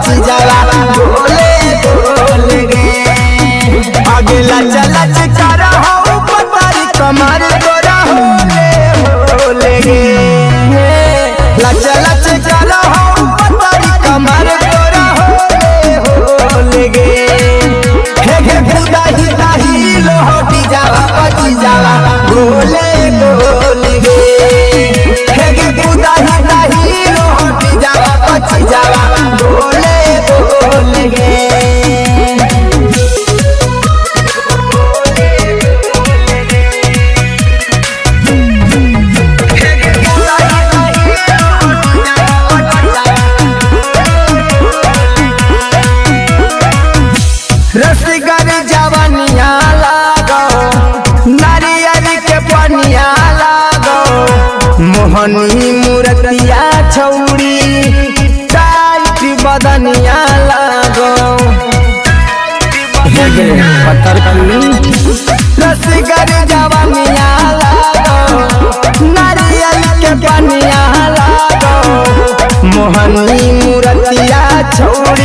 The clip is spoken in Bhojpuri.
पच जाला गोले गोल गे। आगे लच लच कर हो पतारी कमर तोरा होले होले गे। लच लच कर हो पतारी कमर तोरा होले होले गे। हे खुदा ही ताही लोहटी जाला पच जाला गोले गोल गे। हे खुदा ही ताही लोहटी जाला पच जाला गोले गोल गे। रसगर जवनिया लागो नारियल के पनिया लागो। मोहनी मूर्तिया छौड़ी टाइट बदनिया लागो। रसगर जवनिया लागो नारियल के पनिया लागो। मोहनी मूर्तिया छौड़ी